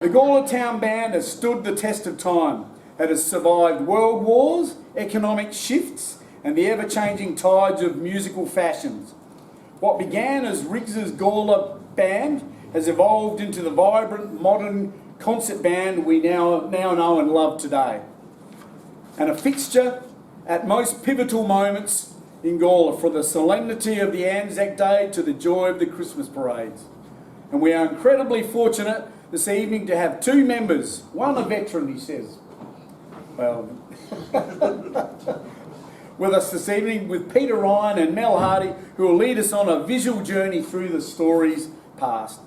The Gawler Town Band has stood the test of time. It has survived world wars, economic shifts, and the ever-changing tides of musical fashions. What began as Riggs's Gawler Band has evolved into the vibrant, modern concert band we now know and love today. And a fixture at most pivotal moments in Gawler, from the solemnity of the Anzac Day to the joy of the Christmas parades. And we are incredibly fortunate this evening to have two members, one a veteran, he says. Well, with us this evening with Peter Ryan and Mel Hardy, who will lead us on a visual journey through the story past.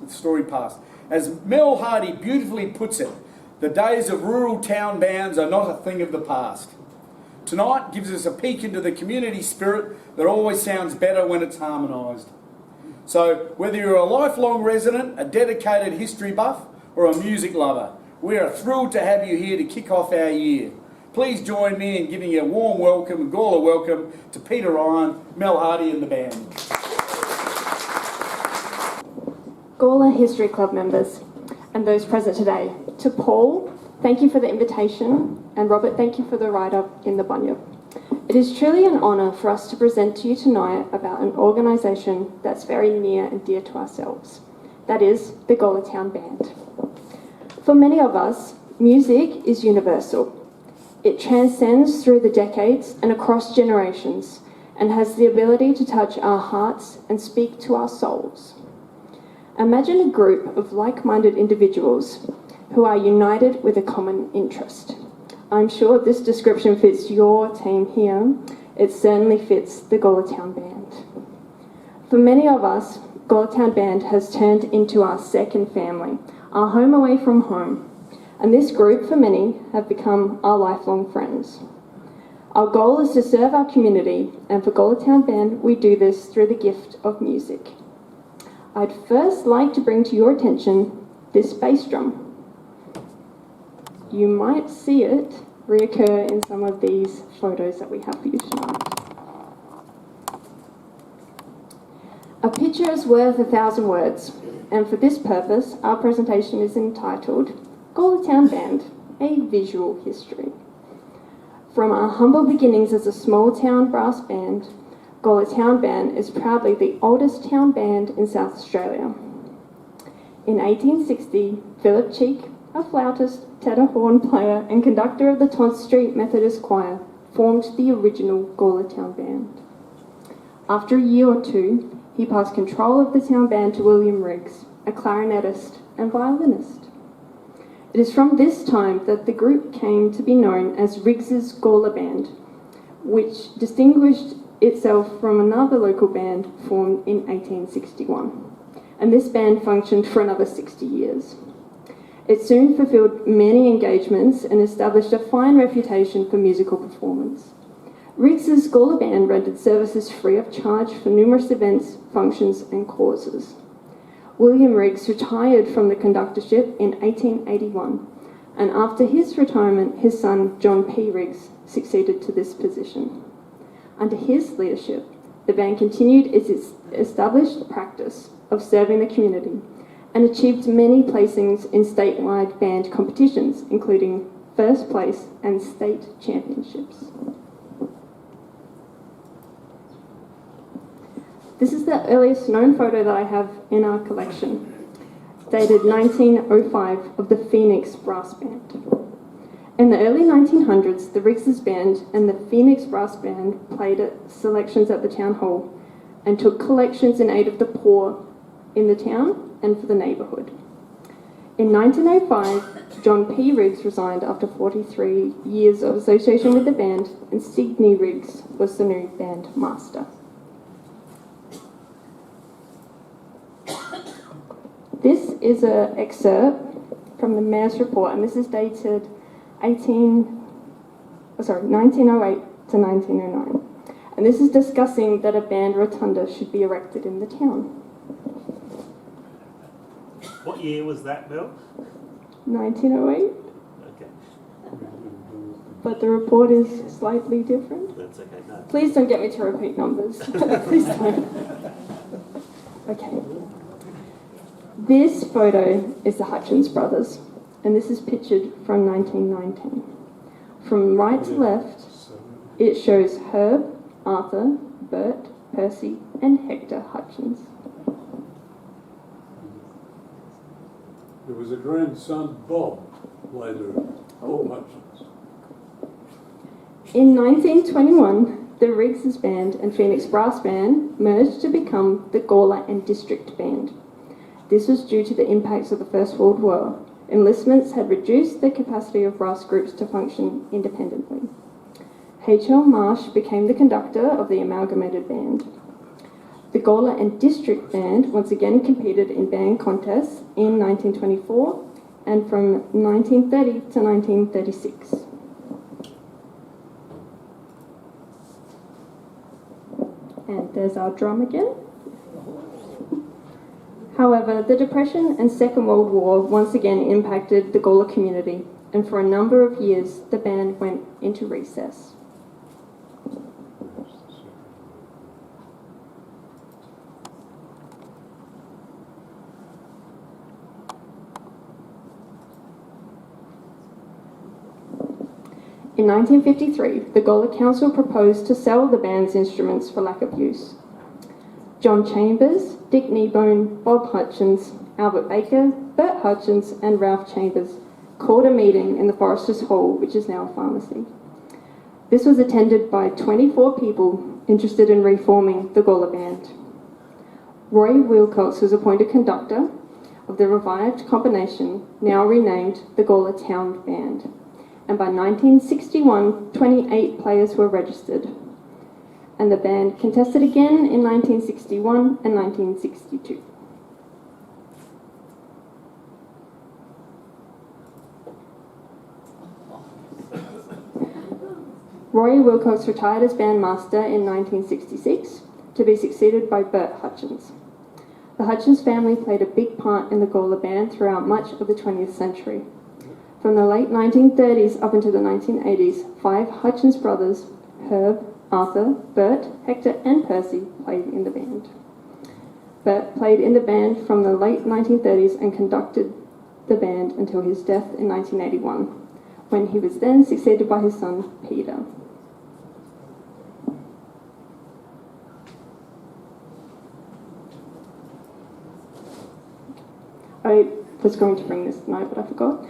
As Mel Hardy beautifully puts it, the days of rural town bands are not a thing of the past. Tonight gives us a peek into the community spirit that always sounds better when it's harmonised. So whether you're a lifelong resident, a dedicated history buff, or a music lover, we are thrilled to have you here to kick off our year. Please join me in giving a warm welcome, a Gawler welcome, to Peter Ryan, Mel Hardy and the band. Gawler History Club members and those present today. To Paul, thank you for the invitation, and Robert, thank you for the write-up in the bunyip. It is truly an honour for us to present to you tonight about an organisation that's very near and dear to ourselves. That is the Gawler Town Band. For many of us, music is universal. It transcends through the decades and across generations and has the ability to touch our hearts and speak to our souls. Imagine a group of like-minded individuals who are united with a common interest. I'm sure this description fits your team here. It certainly fits the Gawler Town Band. For many of us, Gawler Town Band has turned into our second family, our home away from home. And this group, for many, have become our lifelong friends. Our goal is to serve our community, and for Gawler Town Band, we do this through the gift of music. I'd first like to bring to your attention this bass drum. You might see it reoccur in some of these photos that we have for you tonight. A picture is worth 1,000 words, and for this purpose, our presentation is entitled Gawler Town Band, a Visual History. From our humble beginnings as a small town brass band, Gawler Town Band is proudly the oldest town band in South Australia. In 1860, Philip Cheek, a flautist, tenor horn player and conductor of the Tont Street Methodist Choir, formed the original Gawler Town Band. After a year or two, he passed control of the town band to William Riggs, a clarinetist and violinist. It is from this time that the group came to be known as Riggs's Gawler Band, which distinguished itself from another local band formed in 1861. And this band functioned for another 60 years. It soon fulfilled many engagements and established a fine reputation for musical performance. Riggs's Gawler Band rendered services free of charge for numerous events, functions and causes. William Riggs retired from the conductorship in 1881, and after his retirement, his son John P. Riggs succeeded to this position. Under his leadership, the band continued its established practice of serving the community and achieved many placings in statewide band competitions, including first place and state championships. This is the earliest known photo that I have in our collection, dated 1905, of the Phoenix Brass Band. In the early 1900s, the Riggs's Band and the Phoenix Brass Band played at selections at the town hall and took collections in aid of the poor in the town and for the neighbourhood. In 1905, John P. Riggs resigned after 43 years of association with the band, and Sidney Riggs was the new band master. This is an excerpt from the Mayor's report, and this is dated 1908 to 1909. And this is discussing that a band rotunda should be erected in the town. What year was that, Bill? 1908. Okay. But the report is slightly different. That's okay. No. Please don't get me to repeat numbers. Please don't. Okay. This photo is the Hutchins brothers. and this is pictured from 1919. From right to left, it shows Herb, Arthur, Bert, Percy, and Hector Hutchins. There was a grandson, Bob, later, Bob Hutchins. In 1921, the Riggs Band and Phoenix Brass Band merged to become the Gawler and District Band. This was due to the impacts of the First World War. Enlistments had reduced the capacity of brass groups to function independently. H.L. Marsh became the conductor of the amalgamated band. The Gawler and District Band once again competed in band contests in 1924 and from 1930 to 1936. And there's our drum again. However, the Depression and Second World War once again impacted the Gawler community, and for a number of years the band went into recess. In 1953, the Gawler Council proposed to sell the band's instruments for lack of use. John Chambers, Dick Kneebone, Bob Hutchins, Albert Baker, Bert Hutchins, and Ralph Chambers called a meeting in the Foresters Hall, which is now a pharmacy. This was attended by 24 people interested in reforming the Gawler Band. Roy Wilcox was appointed conductor of the revived combination, now renamed the Gawler Town Band. And by 1961, 28 players were registered. And the band contested again in 1961 and 1962. Roy Wilcox retired as bandmaster in 1966 to be succeeded by Bert Hutchins. The Hutchins family played a big part in the Gawler Band throughout much of the 20th century. From the late 1930s up into the 1980s, 5 Hutchins brothers, Herb, Arthur, Bert, Hector, and Percy, played in the band. Bert played in the band from the late 1930s and conducted the band until his death in 1981, when he was then succeeded by his son, Peter. I was going to bring this tonight, but I forgot.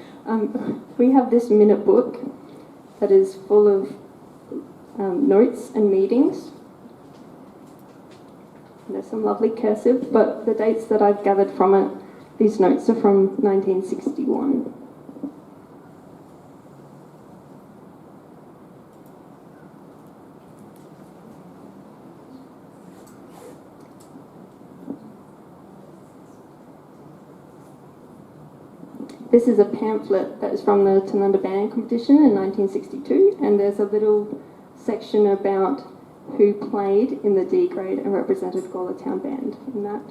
We have this minute book that is full of notes and meetings. There's some lovely cursive, but the dates that I've gathered from it, these notes are from 1961. This is a pamphlet that is from the Tanunda Band competition in 1962, and there's a little section about who played in the D grade and represented Gawler Town Band in that.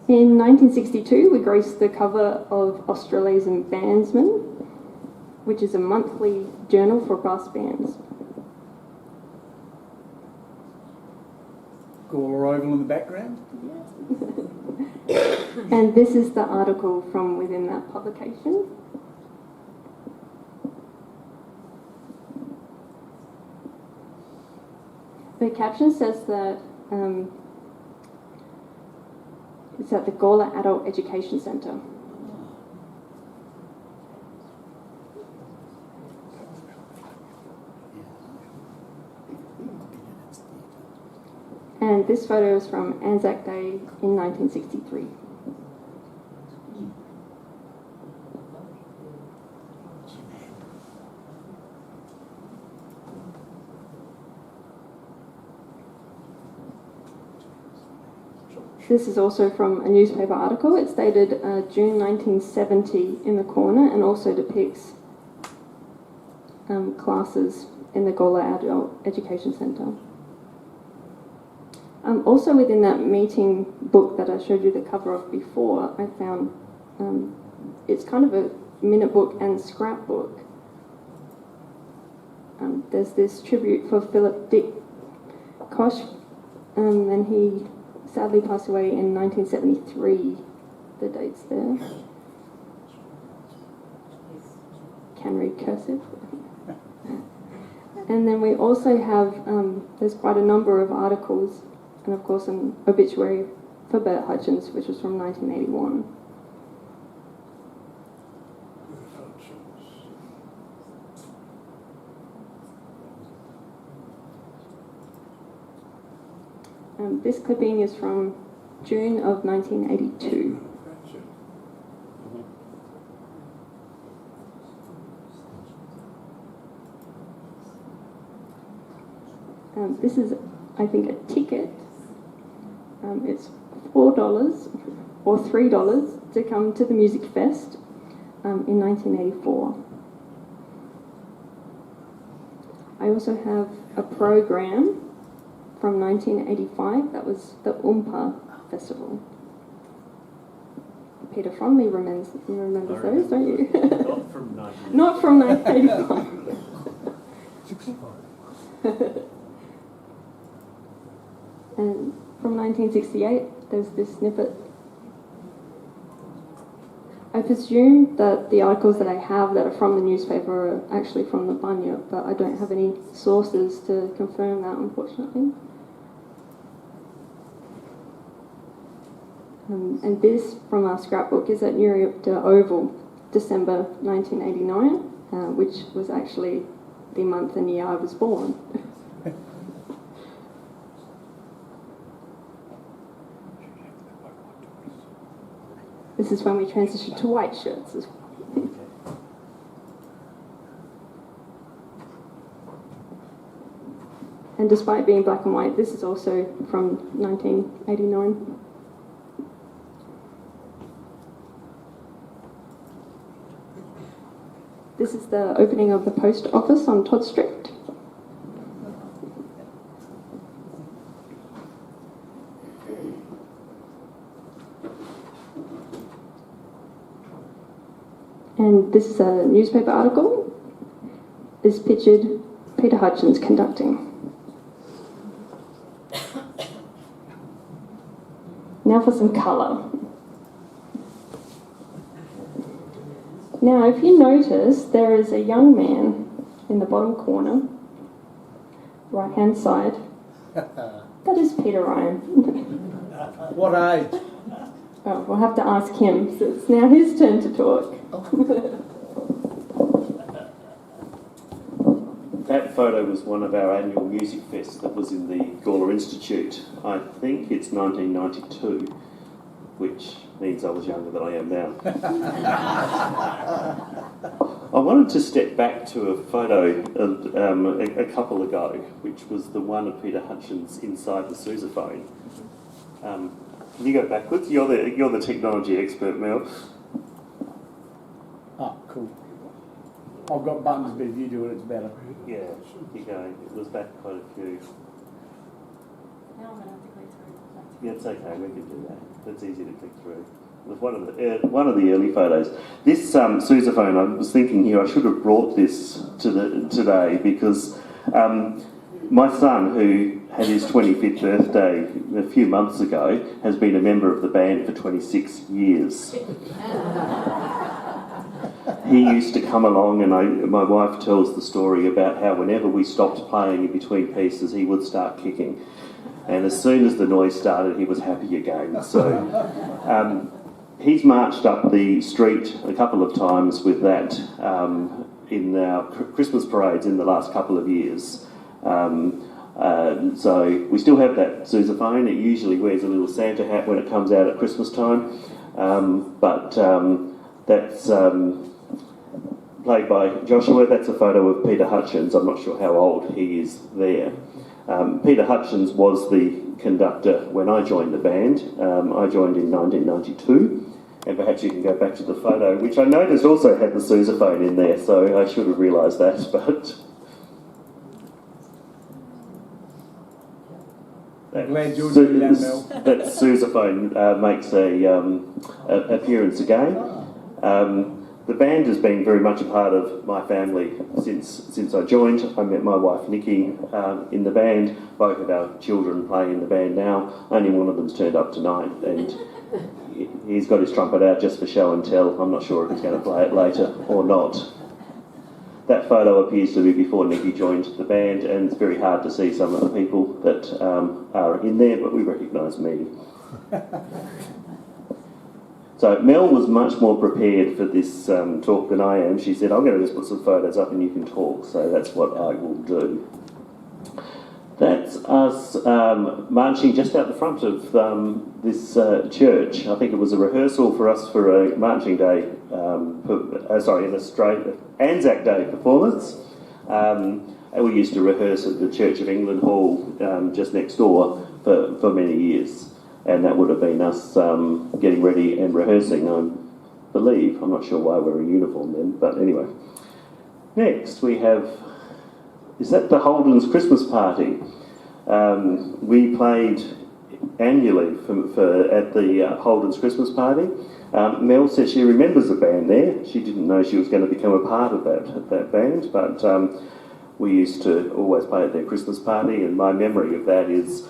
In 1962, we graced the cover of Australasian Bandsman, which is a monthly journal for brass bands. Gawler Oval in the background. And this is the article from within that publication. The caption says that it's at the Gawler Adult Education Centre. And this photo is from Anzac Day in 1963. This is also from a newspaper article. It's dated June 1970 in the corner, and also depicts classes in the Gawler Adult Education Centre. Also within that meeting book that I showed you the cover of before, I found it's kind of a minute book and scrapbook There's this tribute for Philip Dick Koch, and he sadly passed away in 1973. The dates there. Can read cursive. And then we also have, there's quite a number of articles, and of course an obituary for Bert Hutchins, which was from 1981. This clipping is from June of 1982. This is, I think, a ticket. It's $4 or $3 to come to the Music Fest in 1984. I also have a program from 1985. That was the Oompa Festival. Peter fondly remembers those, don't you? Not from 19. Not from 1985. 65. And from 1968, there's this snippet. I presume that the articles that I have that are from the newspaper are actually from the Bunyip, but I don't have any sources to confirm that, unfortunately. And this, from our scrapbook, is at New York Oval, December 1989, which was actually the month and year I was born. This is when we transitioned to white shirts as well. And despite being black and white, this is also from 1989. This is the opening of the post office on Todd Street. And this is a newspaper article. Is pictured Peter Hutchins conducting. Now for some colour. Now, if you notice, there is a young man in the bottom corner, right-hand side. That is Peter Ryan. What age? Oh, we'll have to ask him. So it's now his turn to talk. That photo was one of our annual music fests that was in the Gawler Institute. I think it's 1992, which means I was younger than I am now. I wanted to step back to a photo a couple ago, which was the one of Peter Hutchins inside the sousaphone. Can you go backwards? You're the technology expert, Mel. Oh, cool. I've got buttons, but if you do it, it's better. Yeah, you go. It was back quite a few. Now I'm going to have to click through. Yeah, it's okay. We can do that. That's easy to click through. It was one of the early photos. This sousaphone, I was thinking here, I should have brought this today because my son, who had his 25th birthday a few months ago, has been a member of the band for 26 years. He used to come along, and my wife tells the story about how whenever we stopped playing in between pieces, he would start kicking. And as soon as the noise started, he was happy again. So he's marched up the street a couple of times with that in our Christmas parades in the last couple of years. So we still have that sousaphone. It usually wears a little Santa hat when it comes out at Christmas time. That's played by Joshua. That's a photo of Peter Hutchins. I'm not sure how old he is there. Peter Hutchins was the conductor when I joined the band. I joined in 1992, and perhaps you can go back to the photo, which I noticed also had the sousaphone in there, so I should have realised that, but... I'm glad you're doing that, Mel. That sousaphone makes a appearance again. The band has been very much a part of my family since I joined. I met my wife Nikki in the band. Both of our children play in the band now. Only one of them's turned up tonight, and he's got his trumpet out just for show and tell. I'm not sure if he's going to play it later or not. That photo appears to be before Nikki joined the band, and it's very hard to see some of the people that are in there, but we recognise me. So Mel was much more prepared for this talk than I am. She said, I'm going to just put some photos up and you can talk, so that's what I will do. That's us marching just out the front of this church. I think it was a rehearsal for us for a marching day, Anzac Day performance. And we used to rehearse at the Church of England Hall just next door for many years. And that would have been us getting ready and rehearsing, I believe. I'm not sure why we're in uniform then, but anyway. Next we have, is that the Holden's Christmas party? We played annually at the Holden's Christmas party. Mel says she remembers the band there. She didn't know she was going to become a part of that band, but we used to always play at their Christmas party, and my memory of that is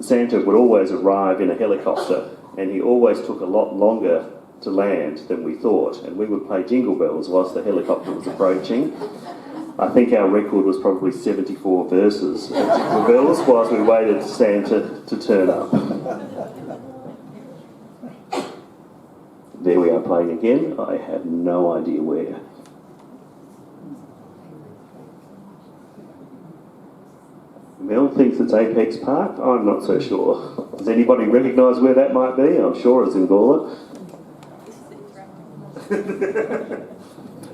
Santa would always arrive in a helicopter, and he always took a lot longer to land than we thought, and we would play Jingle Bells whilst the helicopter was approaching. I think our record was probably 74 verses of Jingle Bells whilst we waited for Santa to turn up. There we are playing again. I have no idea where. Mel thinks it's Apex Park. I'm not so sure. Does anybody recognise where that might be? I'm sure it's in Gawler.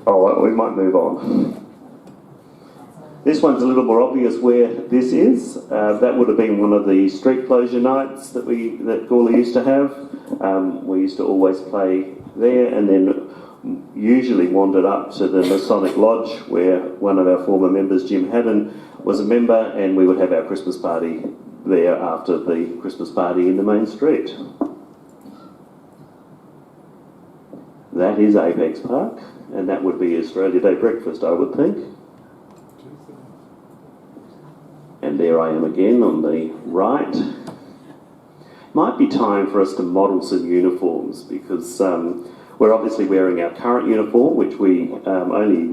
Alright, we might move on. This one's a little more obvious where this is. That would have been one of the street closure nights that Gawler used to have. We used to always play there, and then usually wandered up to the Masonic Lodge where one of our former members, Jim Haddon, was a member, and we would have our Christmas party there after the Christmas party in the main street. That is Apex Park, and that would be Australia Day breakfast, I would think. And there I am again on the right. Might be time for us to model some uniforms, because we're obviously wearing our current uniform, which we only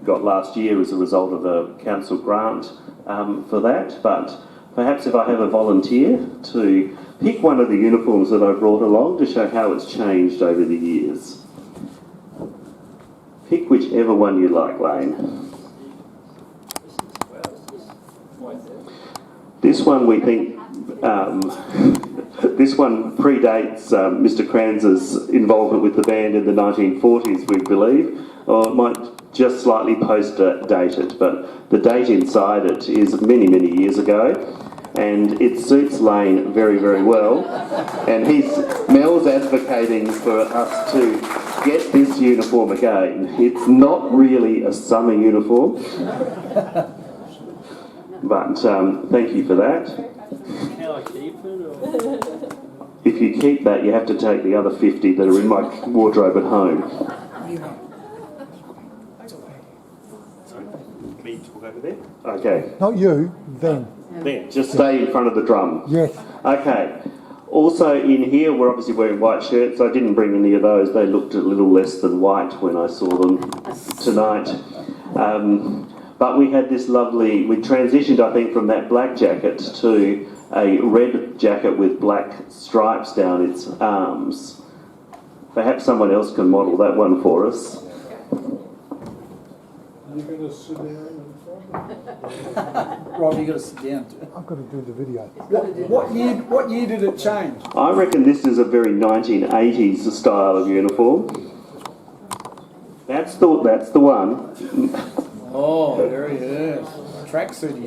got last year as a result of a council grant for that. But perhaps if I have a volunteer to pick one of the uniforms that I brought along to show how it's changed over the years. Pick whichever one you like, Lane. This one we think, this one predates Mr. Kranz's involvement with the band in the 1940s, we believe, or it might just slightly post-date it, but the date inside it is many, many years ago, and it suits Lane very, very well, and Mel's advocating for us to get this uniform again. It's not really a summer uniform, but thank you for that. Can I keep it? Or? If you keep that, you have to take the other 50 that are in my wardrobe at home. Sorry, me to walk over there? Okay. Not you, them. Then, just stay in front of the drum. Yes. Okay. Also in here, we're obviously wearing white shirts. I didn't bring any of those. They looked a little less than white when I saw them tonight. But we had this lovely, we transitioned, I think, from that black jacket to a red jacket with black stripes down its arms. Perhaps someone else can model that one for us. You're going to sit down in front? Rob, you got to sit down too. I've got to do the video. What year did it change? I reckon this is a very 1980s style of uniform. That's the one. Oh, there he is. Tracksuit.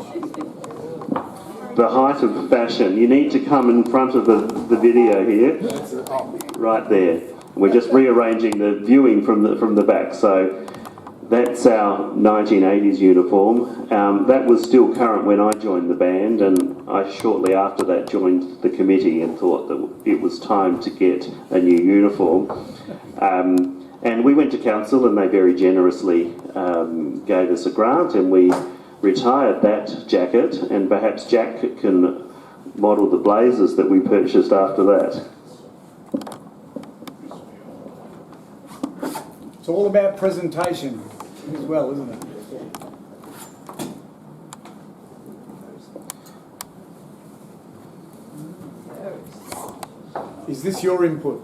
The height of fashion. You need to come in front of the video here. Right there. We're just rearranging the viewing from the back. So That's our 1980s uniform. That was still current when I joined the band, and I shortly after that joined the committee and thought that it was time to get a new uniform. And we went to council and they very generously gave us a grant, and we retired that jacket, and perhaps Jack can model the blazers that we purchased after that. It's all about presentation as well, isn't it? Is this your input?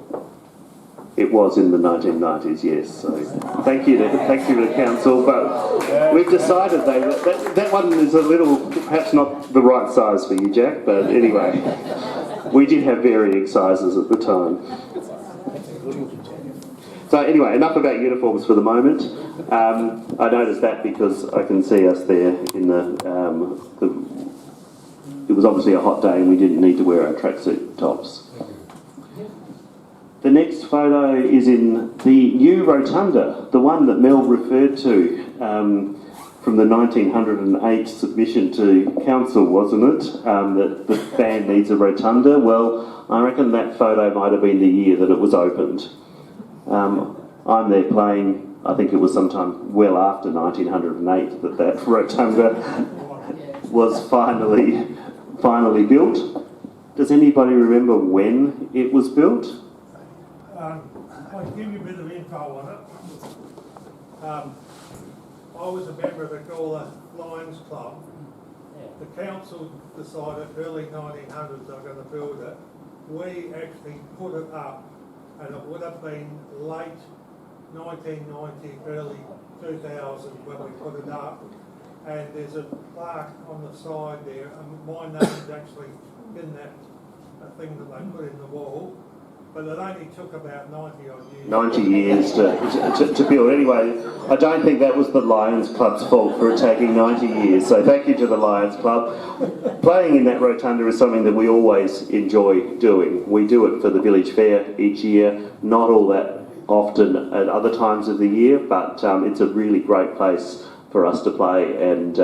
It was in the 1990s, yes. So thank you to the council, but we've decided that one is a little, perhaps not the right size for you, Jack. But anyway, we did have varying sizes at the time. So anyway, enough about uniforms for the moment. I noticed that because I can see us there in it was obviously a hot day and we didn't need to wear our tracksuit tops. The next photo is in the new rotunda, the one that Mel referred to from the 1908 submission to council, wasn't it? That the band needs a rotunda. Well, I reckon that photo might have been the year that it was opened. I'm there playing, I think it was sometime well after 1908 that rotunda was finally built. Does anybody remember when it was built? I'll give you a bit of info on it. I was a member of the Gawler Lions Club. The council decided early 1900s they were going to build it. We actually put it up, and it would have been late 1990, early 2000 when we put it up. And there's a plaque on the side there, and my name's actually in that thing that they put in the wall. But it only took about 90 odd years. 90 years to build. Anyway, I don't think that was the Lions Club's fault for it taking 90 years. So thank you to the Lions Club. Playing in that rotunda is something that we always enjoy doing. We do it for the village fair each year, not all that often at other times of the year, but it's a really great place for us to play, and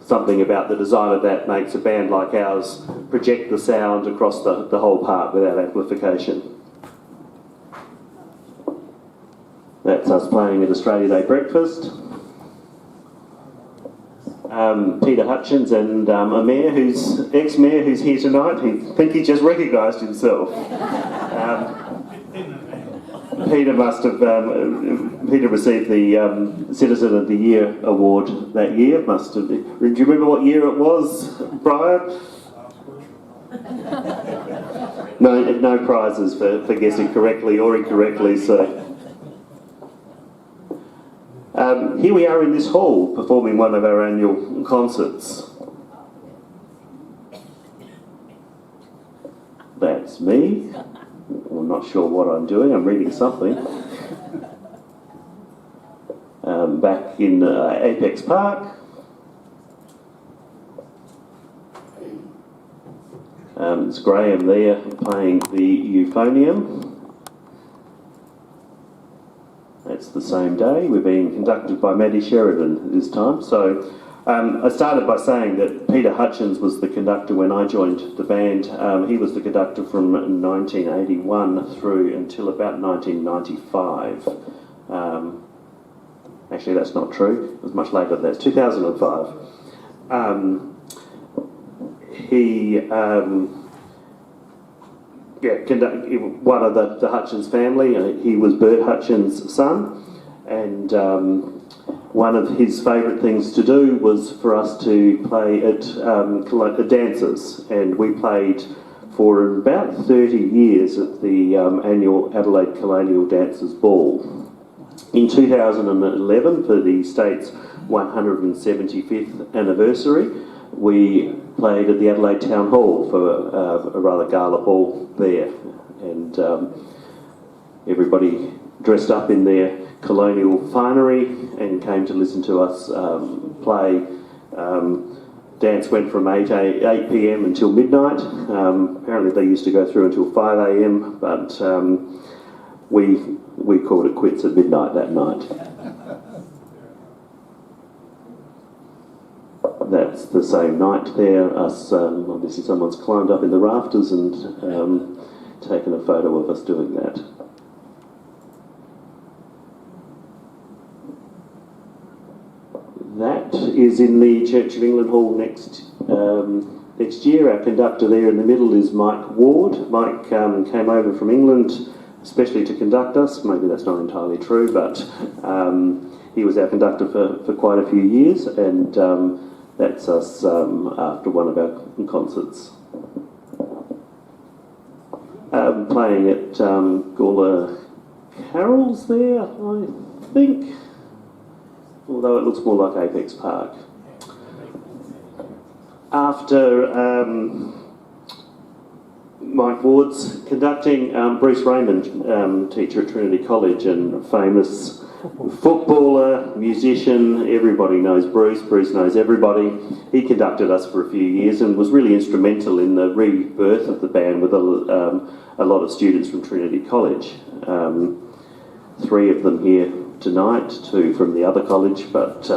something about the design of that makes a band like ours project the sound across the whole park without amplification. That's us playing at Australia Day breakfast. Peter Hutchins and a mayor ex-mayor who's here tonight. I think he just recognised himself. Peter received the Citizen of the Year award that year. Do you remember what year it was, Brian? No prizes for guessing correctly or incorrectly. So here we are in this hall performing one of our annual concerts. That's me. I'm not sure what I'm doing. I'm reading something. Back in Apex Park. It's Graham there playing the euphonium. That's the same day. We're being conducted by Maddie Sheridan this time. So I started by saying that Peter Hutchins was the conductor when I joined the band. He was the conductor from 1981 through until about 1995. Actually, that's not true. It was much later than that. It's 2005. One of the Hutchins family. He was Bert Hutchins' son, and one of his favourite things to do was for us to play at dances, and we played for about 30 years at the annual Adelaide Colonial Dancers Ball. In 2011, for the state's 175th anniversary, we played at the Adelaide Town Hall for a rather gala ball there, and everybody dressed up in their colonial finery and came to listen to us play. Dance went from 8 p.m. until midnight. Apparently they used to go through until 5 a.m, but we called it quits at midnight that night. that's the same night there. Obviously someone's climbed up in the rafters and taken a photo of us doing that. That is in the Church of England Hall next year. Our conductor there in the middle is Mike Ward. Mike came over from England especially to conduct us. Maybe that's not entirely true, but he was our conductor for quite a few years, and that's us after one of our concerts. Playing at Gawler Carols there, I think, although it looks more like Apex Park. After Mike Ward's conducting, Bruce Raymond, teacher at Trinity College and famous footballer, musician, everybody knows Bruce, Bruce knows everybody. He conducted us for a few years and was really instrumental in the rebirth of the band with a lot of students from Trinity College. 3 of them here tonight, 2 from the other college, but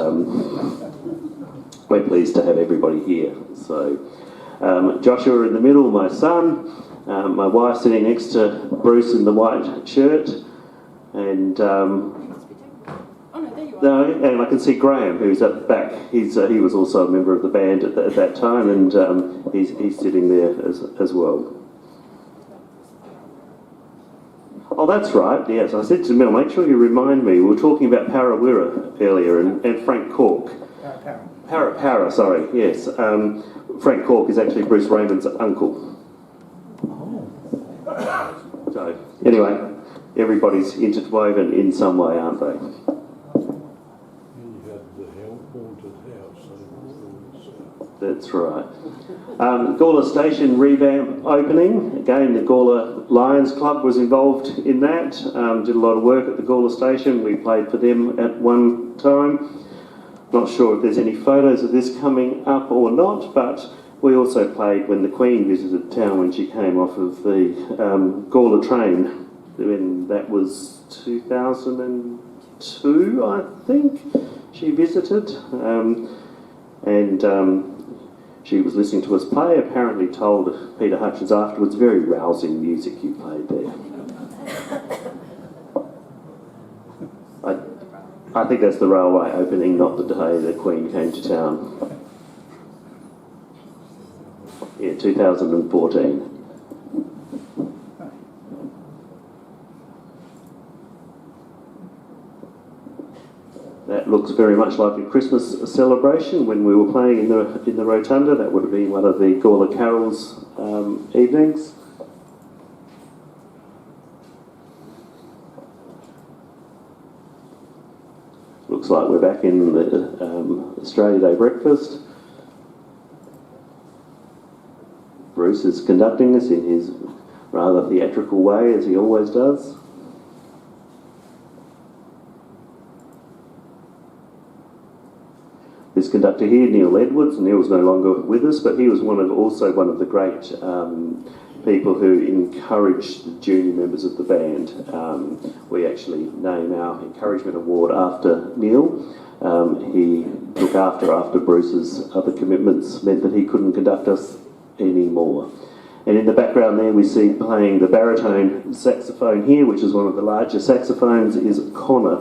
we're pleased to have everybody here. So Joshua in the middle, my son, my wife sitting next to Bruce in the white shirt, and and I can see Graham, who's at the back. He was also a member of the band at that time, and he's sitting there as well. Oh, that's right, yes. I said to Mel, make sure you remind me. We were talking about Parawira earlier and Frank Cork. Para, sorry, yes. Frank Cork is actually Bruce Raymond's uncle. So, anyway, everybody's interwoven in some way, aren't they? That's right. Gawler Station revamp opening. Again, the Gawler Lions Club was involved in that. Did a lot of work at the Gawler Station. We played for them at one time. Not sure if there's any photos of this coming up or not, but we also played when the Queen visited town when she came off of the Gawler train. When that was 2002, I think, she visited. She was listening to us play, apparently told Peter Hutchins afterwards, very rousing music you played there. I think that's the railway opening, not the day the Queen came to town. Yeah, 2014. That looks very much like a Christmas celebration when we were playing in the Rotunda. That would have been one of the Gawler Carols evenings. Looks like we're back in the Australia Day breakfast. Bruce is conducting us in his rather theatrical way, as he always does. This conductor here, Neil Edwards, Neil's no longer with us, but he was also one of the great people who encouraged the junior members of the band. We actually name our encouragement award after Neil. He took after Bruce's other commitments meant that he couldn't conduct us anymore. And in the background there we see playing the baritone saxophone here, which is one of the larger saxophones, is Connor.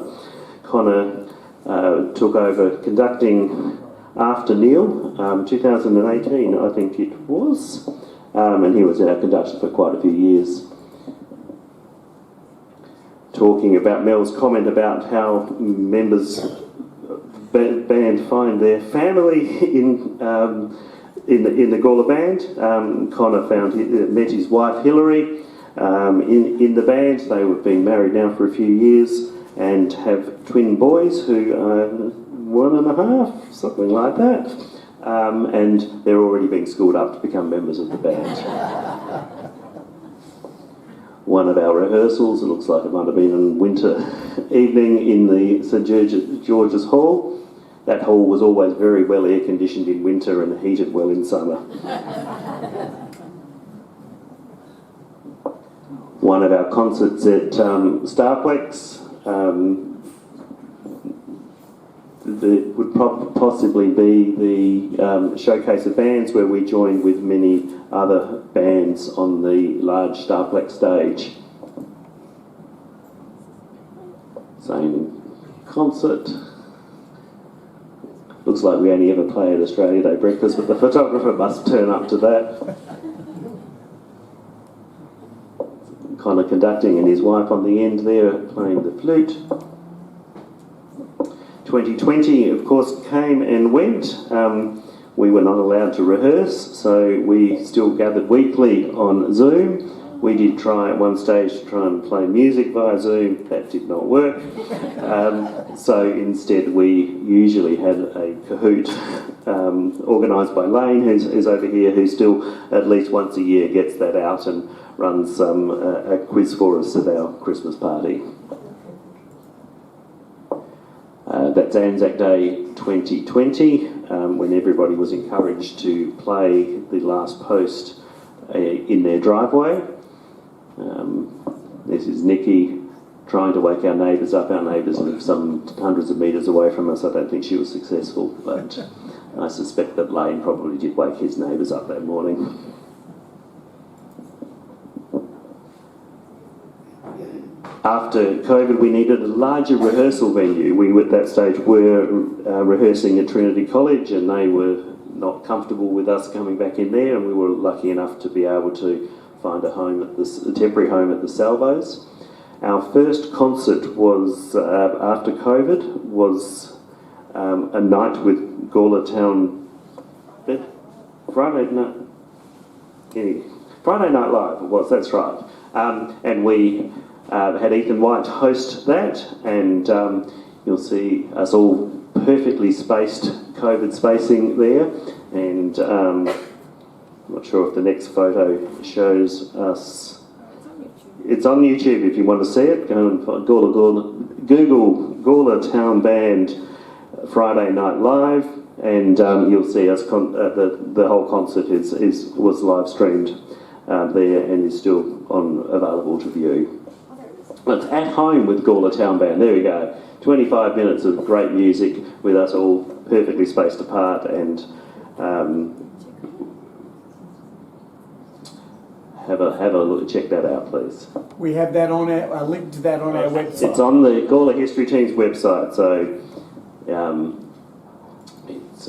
Connor took over conducting after Neil, 2018 I think it was, and he was our conductor for quite a few years. Talking about Mel's comment about how members of the band find their family in the Gawler Band. Connor met his wife Hilary in the band. They have been married now for a few years and have twin boys who are 1.5, something like that. And they're already being schooled up to become members of the band. One of our rehearsals, it looks like it might have been a winter evening in the St George's Hall. That hall was always very well air conditioned in winter and heated well in summer. One of our concerts at Starplex. would possibly be the showcase of bands where we joined with many other bands on the large Starplex stage. Same concert. Looks like we only ever play at Australia Day breakfast, but the photographer must turn up to that. Connor conducting and his wife on the end there playing the flute. 2020, of course, came and went. We were not allowed to rehearse, so we still gathered weekly on Zoom. We did try at one stage to try and play music via Zoom. That did not work. So instead we usually had a Kahoot organised by Lane, who's over here, who still at least once a year gets that out and runs a quiz for us at our Christmas party. That's Anzac Day 2020, when everybody was encouraged to play the last post in their driveway. This is Nikki trying to wake our neighbours up. Our neighbours live some hundreds of metres away from us. I don't think she was successful, but I suspect that Lane probably did wake his neighbours up that morning. After COVID, we needed a larger rehearsal venue. We, at that stage, were rehearsing at Trinity College, and they were not comfortable with us coming back in there, and we were lucky enough to be able to find a home at a temporary home at the Salvos. Our first concert was, after COVID, was a night with Gawler Town Band. Friday Night Live it was, that's right. And we had Ethan White host that, and you'll see us all perfectly spaced COVID spacing there, and I'm not sure if the next photo shows us. It's on YouTube if you want to see it. Go and find Google Gawler Town Band Friday Night Live, and you'll see us. The whole concert was live streamed there and is still available to view. It's At Home with Gawler Town Band. There we go. 25 minutes of great music with us all perfectly spaced apart, and have a look. Check that out, please. We have that on a link to that on our website. It's on the Gawler History Team's website, so it's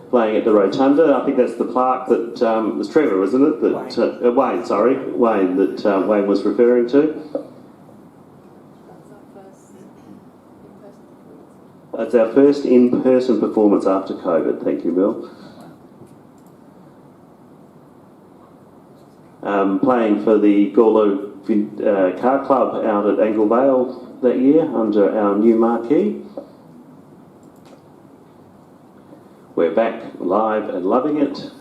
playing at the Rotunda. I think that's the plaque that was Trevor, isn't it? That Wayne. That Wayne was referring to. It's our first in-person performance after COVID. Thank you, Bill. Playing for the Gawler Car Club out at Angle Vale that year under our new marquee. We're back live and loving it.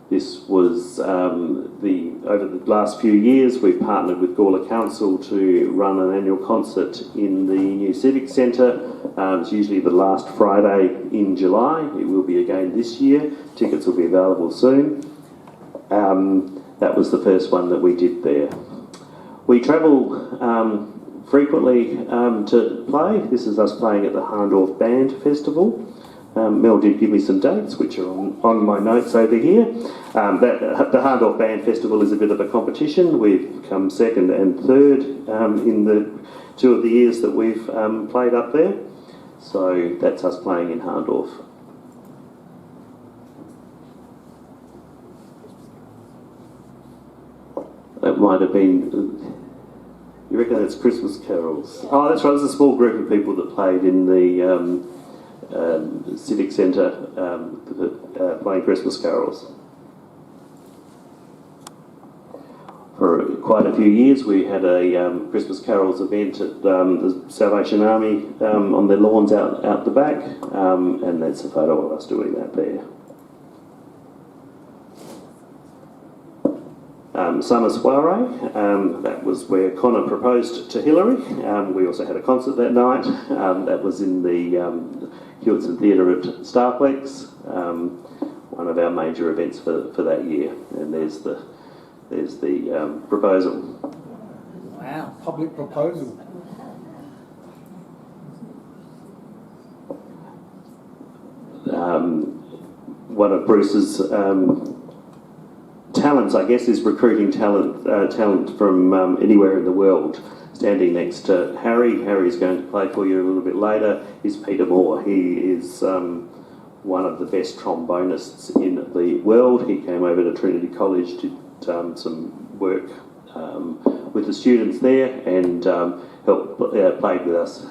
This was over the last few years we've partnered with Gawler Council to run an annual concert in the new Civic Centre. It's usually the last Friday in July. It will be again this year. Tickets will be available soon. That was the first one that we did there. We travel frequently to play. This is us playing at the Gawler Band Festival. Mel did give me some dates, which are on my notes over here. The Gawler Band Festival is a bit of a competition. We've come second and third in the 2 of the years that we've played up there. So that's us playing in Gawler. That might have been, you reckon that's Christmas carols? Oh, that's right, there's a small group of people that played in the Civic Centre playing Christmas carols. For quite a few years we had a Christmas carols event at the Salvation Army on their lawns out the back, and that's a photo of us doing that there. Summer soiree, that was where Connor proposed to Hillary. We also had a concert that night. That was in the Hewitson Theatre at Starplex, one of our major events for that year. And there's the proposal. Wow, public proposal. one of Bruce's talents, I guess, is recruiting talent from anywhere in the world. Standing next to Harry. Harry's going to play for you a little bit later, is Peter Moore. He is one of the best trombonists in the world. He came over to Trinity College, did some work with the students there, and played with us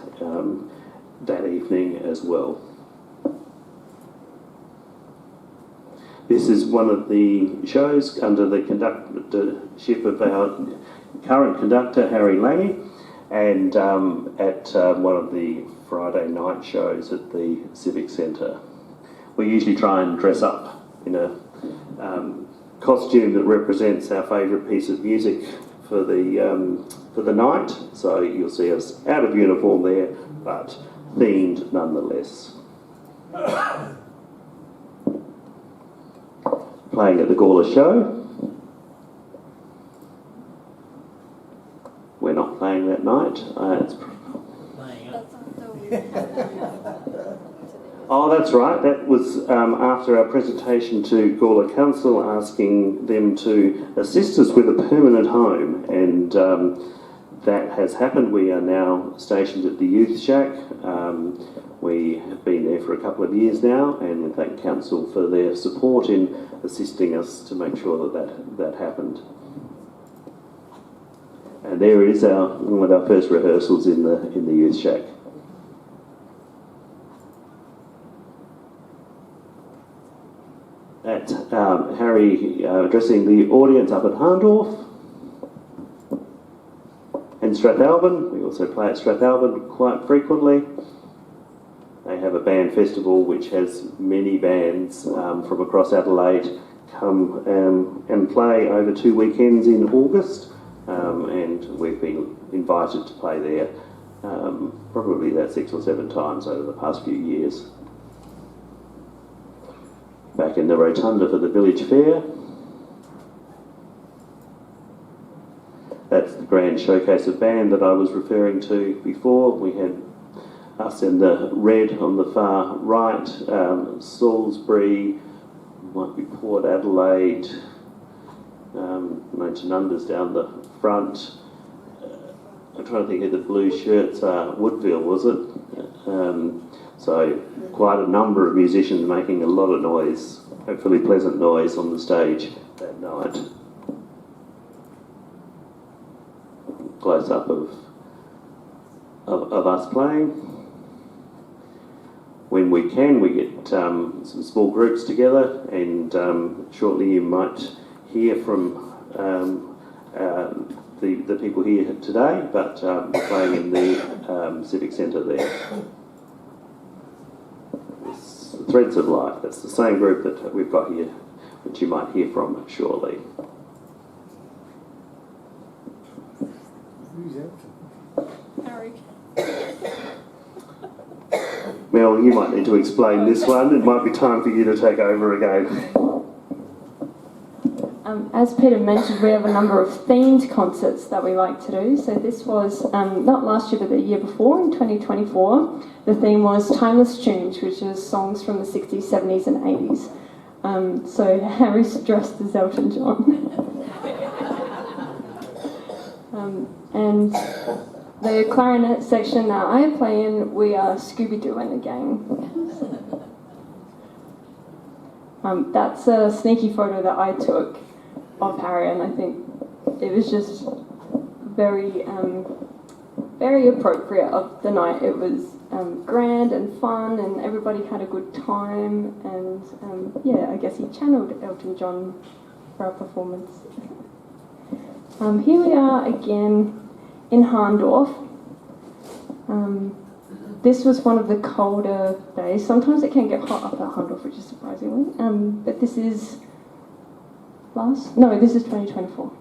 that evening as well. This is one of the shows under the conductorship of our current conductor, Harry Lange, and at one of the Friday night shows at the Civic Centre. We usually try and dress up in a costume that represents our favourite piece of music for the night, so you'll see us out of uniform there, but themed nonetheless. Playing at the Gawler show. We're not playing that night. Oh, that's right. That was after our presentation to Gawler Council, asking them to assist us with a permanent home, and that has happened. We are now stationed at the Youth Shack. We have been there for a couple of years now, and we thank Council for their support in assisting us to make sure that happened. And there is one of our first rehearsals in the Youth Shack. At Harry addressing the audience up at Harndorf and Strathalbyn. We also play at Strathalbyn quite frequently. They have a band festival which has many bands from across Adelaide come and play over 2 weekends in August, and we've been invited to play there probably about 6 or 7 times over the past few years. Back in the rotunda for the village fair. That's the grand showcase of band that I was referring to before. We had us in the red on the far right, Salisbury, might be Port Adelaide, Tanundas down the front. I'm trying to think who the blue shirts are. Woodville, was it? So quite a number of musicians making a lot of noise, hopefully pleasant noise on the stage that night. Close up of us playing. When we can, we get some small groups together, and shortly you might hear from the people here today, but we're playing in the Civic Centre there. It's Threads of Life, that's the same group that we've got here, which you might hear from shortly. Who's out? Harry. Mel, you might need to explain this one. It might be time for you to take over again. As Peter mentioned, we have a number of themed concerts that we like to do. So this was, not last year, but the year before, in 2024. The theme was Timeless Tunes, which is songs from the 60s, 70s and 80s. So Harry's dressed as Elton John. And the clarinet section that I play in, we are Scooby-Doo and the gang. That's a sneaky photo that I took of Harry, and I think it was just very, very appropriate of the night. It was grand and fun, and everybody had a good time, and yeah, I guess he channeled Elton John for our performance. Here we are again in Harndorf. This was one of the colder days. Sometimes it can get hot up at Harndorf, which is surprisingly. But this is this is 2024.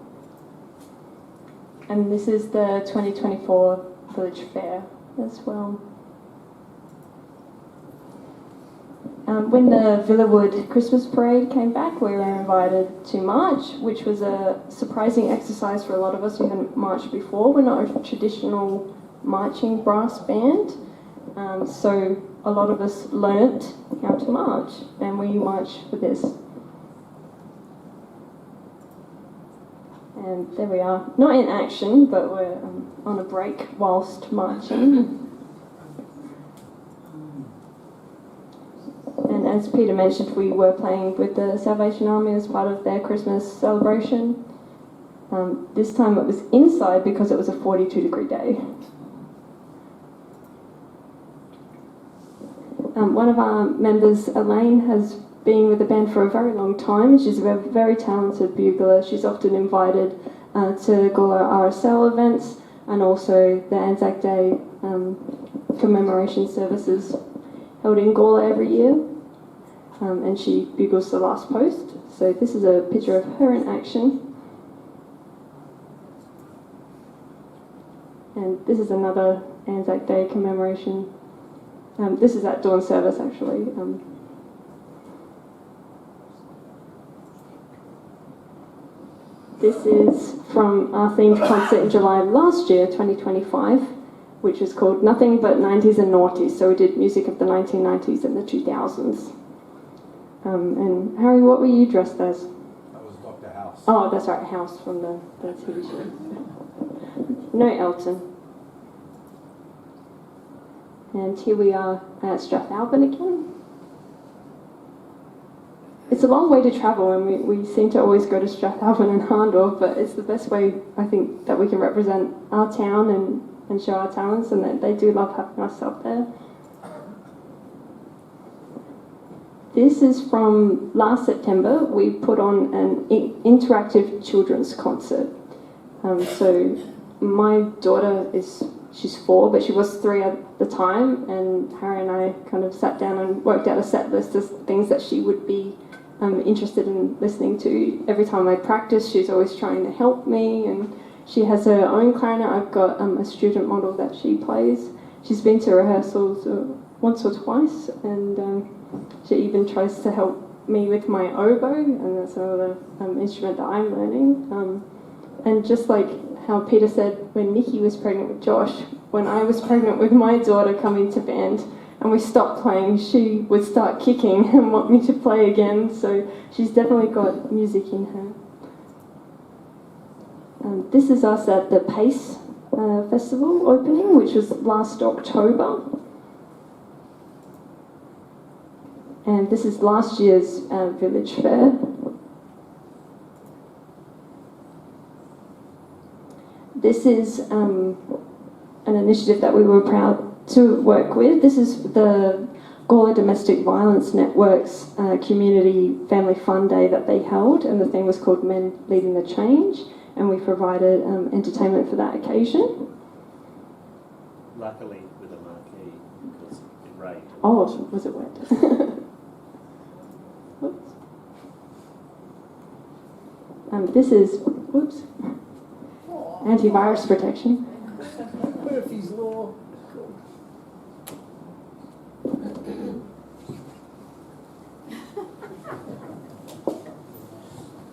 And this is the 2024 Village Fair as well. When the Villawood Christmas Parade came back, we were invited to march, which was a surprising exercise for a lot of us who hadn't marched before. We're not a traditional marching brass band, So a lot of us learnt how to march, and we march for this. And there we are, not in action, but we're on a break whilst marching. And as Peter mentioned, we were playing with the Salvation Army as part of their Christmas celebration. This time it was inside because it was a 42-degree day. One of our members, Elaine, has been with the band for a very long time. She's a very talented bugler. She's often invited to Gawler RSL events and also the Anzac Day commemoration services held in Gawler every year. And she bugles the last post. So this is a picture of her in action. And this is another Anzac Day commemoration. This is at dawn service, actually. This is from our themed concert in July last year, 2025, which is called Nothing But 90s and Noughties. So we did music of the 1990s and the 2000s. And Harry, what were you dressed as? That was Dr. House. Oh, that's right, House from the TV show. No Elton. And here we are at Strathalbyn again. It's a long way to travel, and we seem to always go to Strathalbyn and Harndorf, but it's the best way, I think, that we can represent our town and show our talents, and that they do love having us up there. This is from last September. We put on an interactive children's concert. So my daughter she's 4, but she was 3 at the time, and Harry and I kind of sat down and worked out a set list of things that she would be interested in listening to. Every time I practice, she's always trying to help me, and she has her own clarinet. I've got a student model that she plays. She's been to rehearsals once or twice, and she even tries to help me with my oboe, and that's another instrument that I'm learning. And just like how Peter said when Nikki was pregnant with Josh, when I was pregnant with my daughter coming to band and we stopped playing, she would start kicking and want me to play again. So she's definitely got music in her. This is us at the Pace Festival opening, which was last October. And this is last year's village fair. This is an initiative that we were proud to work with. This is the Gawler Domestic Violence Network's Community Family Fun Day that they held, and the theme was called Men Leading the Change, and we provided entertainment for that occasion. Luckily with a marquee because it rained. Oh, was it wet? This is, whoops, antivirus protection. Murphy's Law.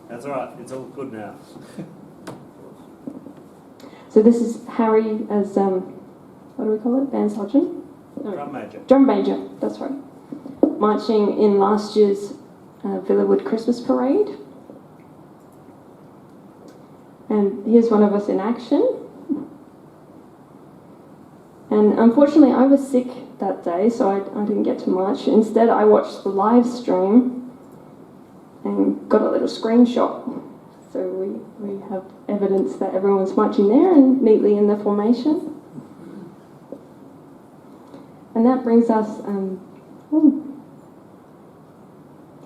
That's all right. It's all good now. So this is Harry as, what do we call it, band sergeant? No. Drum major. Drum major, that's right. Marching in last year's Villawood Christmas Parade. And here's one of us in action. And unfortunately, I was sick that day, so I didn't get to march. Instead, I watched the live stream and got a little screenshot. So we have evidence that everyone's marching there and neatly in the formation. And that brings us,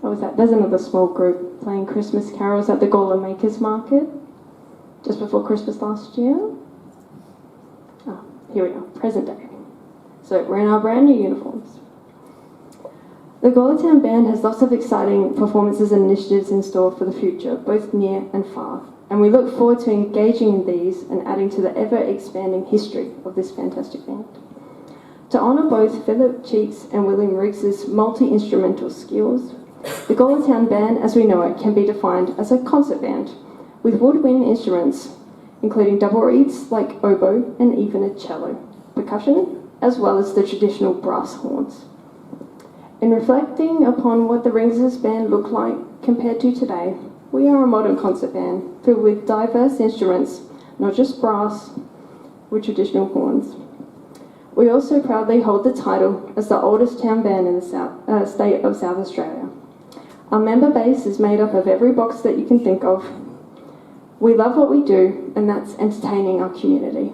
what was that? There's another small group playing Christmas carols at the Gawler Makers Market just before Christmas last year. Oh, here we are, present day. So we're in our brand new uniforms. The Gawler Town Band has lots of exciting performances and initiatives in store for the future, both near and far. And we look forward to engaging in these and adding to the ever-expanding history of this fantastic band. To honour both Philip Cheeks and William Riggs's multi-instrumental skills, the Gawler Town Band, as we know it, can be defined as a concert band with woodwind instruments, including double reeds like oboe and even a cello, percussion, as well as the traditional brass horns. In reflecting upon what the Ringers Band looked like compared to today, we are a modern concert band filled with diverse instruments, not just brass, with traditional horns. We also proudly hold the title as the oldest town band in the state of South Australia. Our member base is made up of every box that you can think of. We love what we do, and that's entertaining our community.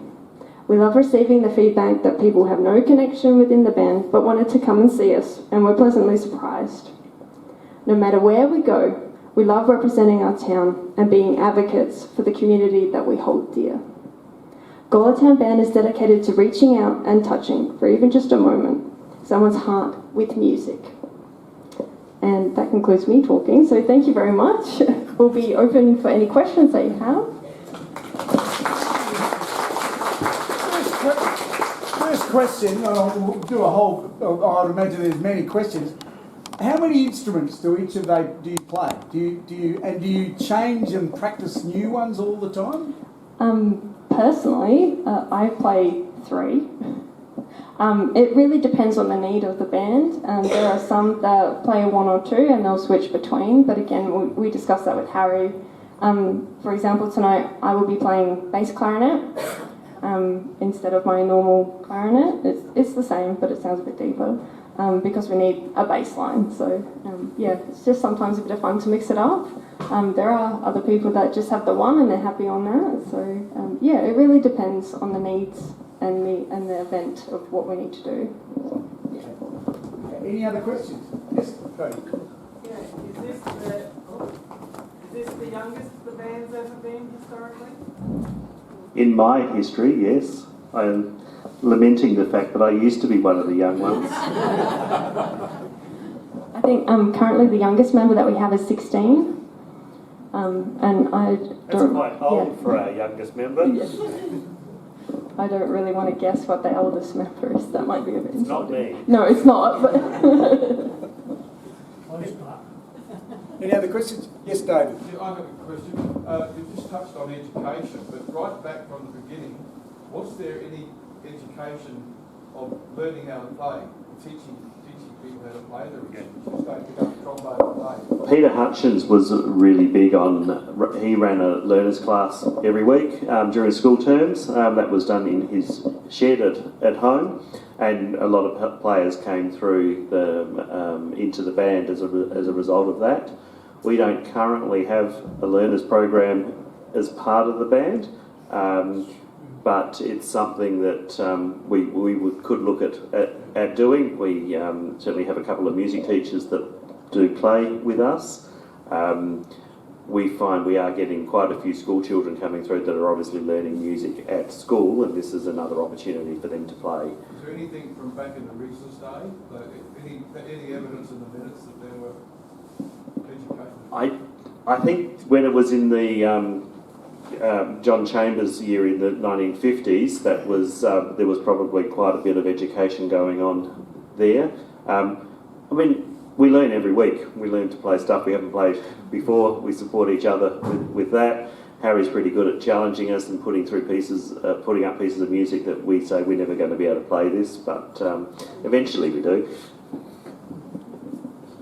We love receiving the feedback that people have no connection within the band but wanted to come and see us, and we're pleasantly surprised. No matter where we go, we love representing our town and being advocates for the community that we hold dear. Gawler Town Band is dedicated to reaching out and touching, for even just a moment, someone's heart with music. And that concludes me talking, so thank you very much. We'll be open for any questions that you have. First question, we'll do a whole, I'd imagine there's many questions. How many instruments do each of they do you play? Do you change and practice new ones all the time? Personally, I play 3. It really depends on the need of the band. There are some that play 1 or 2 and they'll switch between, but again, we discussed that with Harry. For example, tonight I will be playing bass clarinet instead of my normal clarinet. It's the same, but it sounds a bit deeper because we need a bass line. So yeah, it's just sometimes a bit of fun to mix it up. There are other people that just have the one and they're happy on that. So yeah, it really depends on the needs and the event of what we need to do. Any other questions? Yes, Cody. Yeah, is this the youngest the band's ever been historically? In my history, yes. I'm lamenting the fact that I used to be one of the young ones. I think currently the youngest member that we have is 16. And I That's don't, quite old for our youngest member. I don't really want to guess what the eldest member is. That might be a bit It's not insulting. me. No, it's not. But Any other questions? Yes, David. Yeah, I have a question. You just touched on education, but right back from the beginning, was there any education of learning how to play, teaching people how to play the instruments? Just don't pick up a trombone and play. Peter Hutchins was really big on, he ran a learners class every week during school terms. That was done in his shed at home, and a lot of players came through into the band as a result of that. We don't currently have a learners program as part of the band, but it's something that we could look at doing. We certainly have a couple of music teachers that do play with us. We find we are getting quite a few school children coming through that are obviously learning music at school, and this is another opportunity for them to play. Is there anything from back in the Rigs's day, like any evidence in the minutes that there were education? I think when it was in the John Chambers year in the 1950s, that was there was probably quite a bit of education going on there. I mean, we learn every week. We learn to play stuff we haven't played before. We support each other with that. Harry's pretty good at challenging us and putting up pieces of music that we say we're never going to be able to play this, but eventually we do.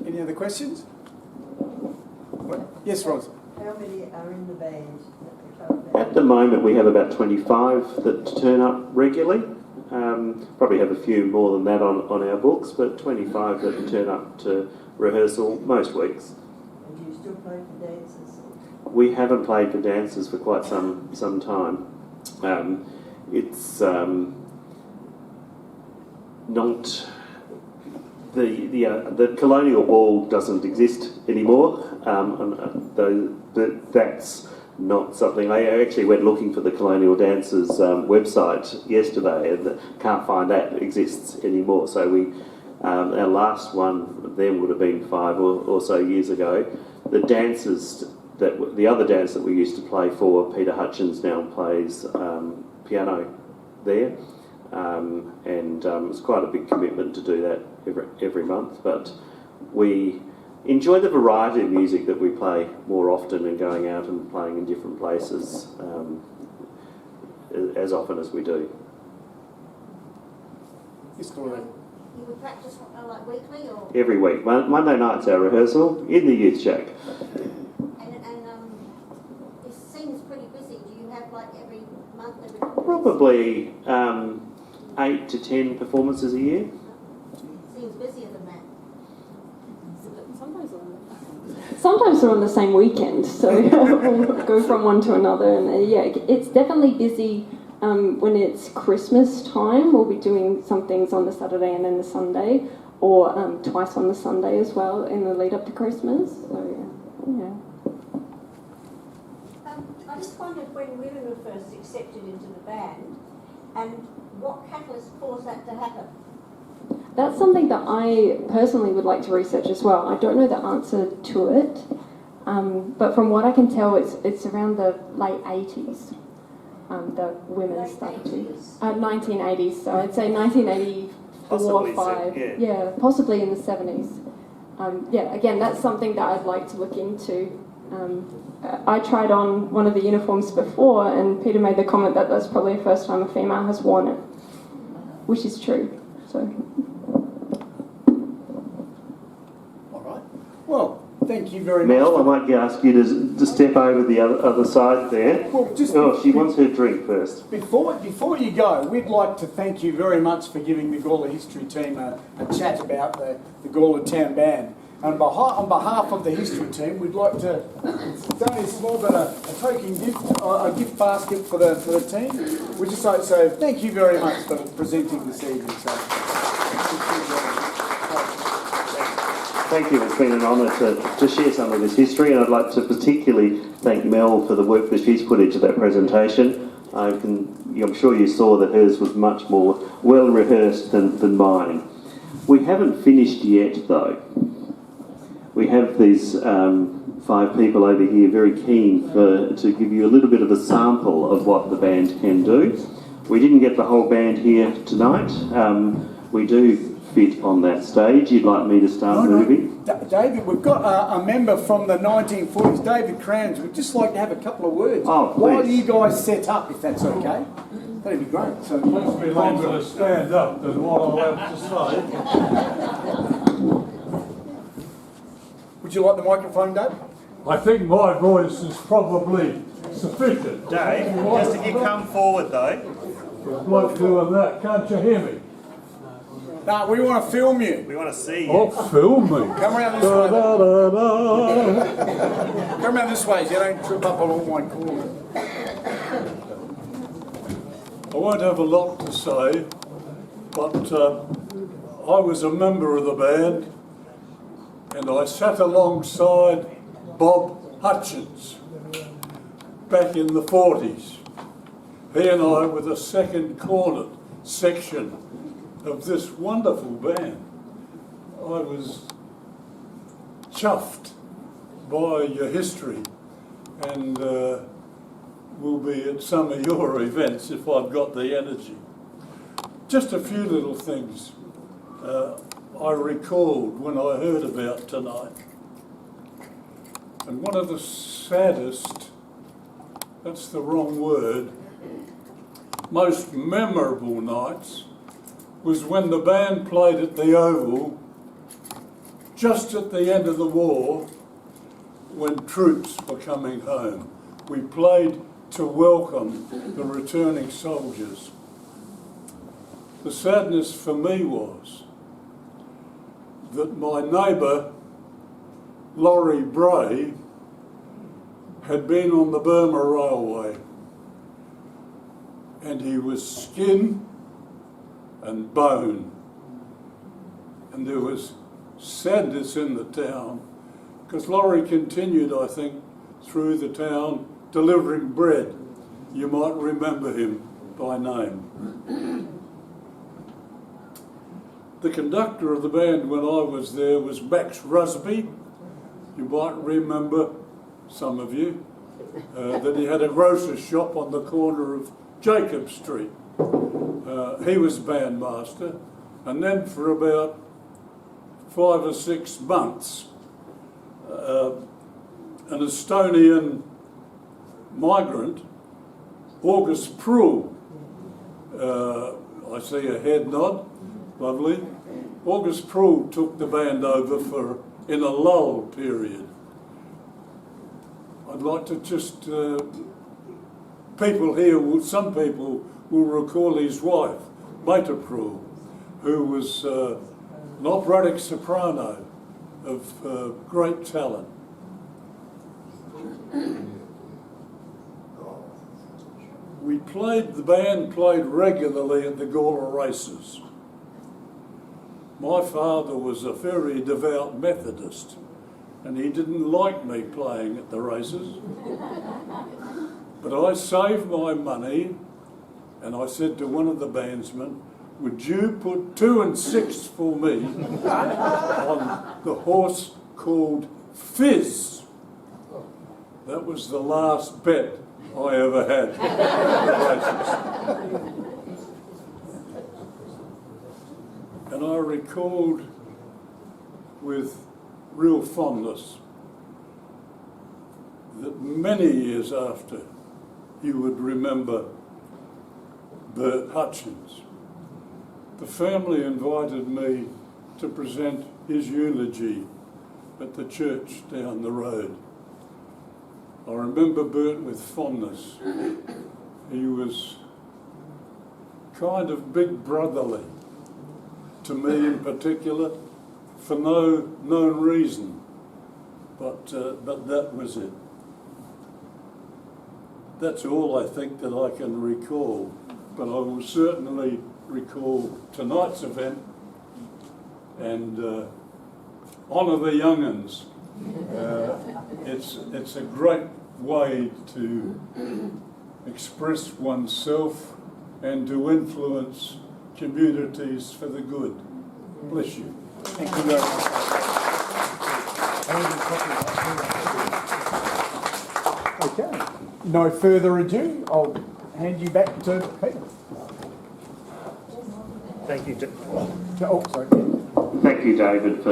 Any other questions? Yes, Ros. How many are in the band? At At the moment, we have about 25 that turn up regularly. Probably have a few more than that on our books, but 25 that turn up to rehearsal most weeks. And do you still play for dances? We haven't played for dancers for quite some time. It's not the colonial ball doesn't exist anymore. That's not something. I actually went looking for the Colonial Dancers website yesterday and can't find that exists anymore. So we, our last one then would have been 5 or so years ago. The dancers the other dance that we used to play for, Peter Hutchins now plays piano there, and it's quite a big commitment to do that every month. But we enjoy the variety of music that we play more often and going out and playing in different places as often as we do. Yes, Gloria. You would practice like weekly or? Every week. Monday night's our rehearsal in the youth shack. And it seems pretty busy. Do you have like every month, every couple of Probably 8 to 10 performances a year. weeks? Seems busier than that. Sometimes they're on the same weekend, so we'll go from one to another. And yeah, it's definitely busy when it's Christmas time. We'll be doing some things on the Saturday and then the Sunday, or twice on the Sunday as well in the lead up to Christmas. So yeah. I just wondered when women were first accepted into the band and what catalyst caused that to happen. That's something that I personally would like to research as well. I don't know the answer to it, but from what I can tell, it's around the late 80s. The women Late started 80s? 1980s, so I'd say 1984, Possibly, 5. yeah. Possibly in the 70s. Yeah, again, that's something that I'd like to look into. I tried on one of the uniforms before, and Peter made the comment that that's probably the first time a female has worn it, which is true. So. All right. Well, thank you very Mel, I much. might ask you to step over the other side there. Well, just She wants her drink first. Before you go, we'd like to thank you very much for giving the Gawler History team a chat about the Gawler Town Band. And on behalf of the history team, we'd like to, it's only small but a token gift, a gift basket for the team. We'd just like to say thank you very much for presenting this evening. So, Thank you. It's been an honour to share some of this history, and I'd like to particularly thank Mel for the work that she's put into that presentation. I'm sure you saw that hers was much more well rehearsed than mine. We haven't finished yet, though. We have these 5 people over here very keen to give you a little bit of a sample of what the band can do. We didn't get the whole band here tonight. We do fit on that stage. You'd like me to start moving? David, we've got a member from the 1940s, David Crams. We'd just like to have a couple of words while you guys set up, if that's okay. That'd be great. So, It makes me longer to stand up than what I have to say. would you like the microphone, Dave? I think my voice is probably sufficient. Dave, just if you come forward though. The bloke doing that, can't you hear me? No, we want to film you. We want to see you. Oh, film me. Come around this Da, way. da, da, da. Come around this way so you don't trip up on all my corners. I won't have a lot to say, but I was a member of the band and I sat alongside Bob Hutchins back in the 40s. He and I were the second cornered section of this wonderful band. I was chuffed by your history and will be at some of your events if I've got the energy. Just a few little things I recalled when I heard about tonight. And one of the saddest, that's the wrong word, most memorable nights was when the band played at the Oval just at the end of the war when troops were coming home. We played to welcome the returning soldiers. The sadness for me was that my neighbour, Laurie Bray, had been on the Burma Railway and he was skin and bone. And there was sadness in the town because Laurie continued, I think, through the town delivering bread. You might remember him by name. The conductor of the band when I was there was Max Rusby. You might remember, some of you, that he had a grocer's shop on the corner of Jacob Street. He was bandmaster, and then for about 5 or 6 months, an Estonian migrant, August Prull, I see a head nod, Lovely. August Proulx took the band over in a lull period. I'd like to just, some people will recall his wife, Meta Proulx, who was an operatic soprano of great talent. The band played regularly at the Gawler races. My father was a very devout Methodist, and he didn't like me playing at the races. But I saved my money, and I said to one of the bandsmen, would you put 2 and 6 for me on the horse called Fizz? That was the last bet I ever had at the races. And I recalled with real fondness that many years after you would remember Bert Hutchins. The family invited me to present his eulogy at the church down the road. I remember Bert with fondness. He was kind of big brotherly to me in particular, for no known reason, but that was it. That's all I think that I can recall, but I will certainly recall tonight's event and honour the young'uns. It's a great way to express oneself and to influence communities for the good. Bless you. Thank you very much. Okay. No further ado, I'll hand you back to Peter. Thank you. Oh, sorry. Thank you, David, for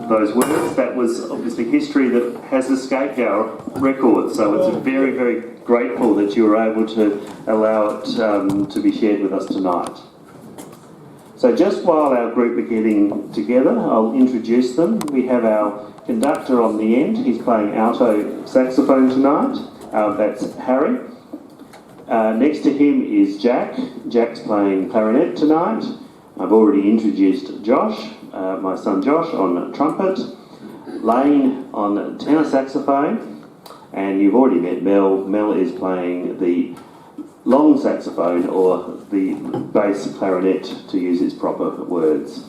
those words. That was obviously history that has escaped our records, so it's very, very grateful that you were able to allow it to be shared with us tonight. So just while our group are getting together, I'll introduce them. We have our conductor on the end. He's playing alto saxophone tonight. That's Harry. Next to him is Jack. Jack's playing clarinet tonight. I've already introduced Josh, my son Josh, on trumpet. Lane on tenor saxophone. And you've already met Mel. Mel is playing the long saxophone, or the bass clarinet to use its proper words.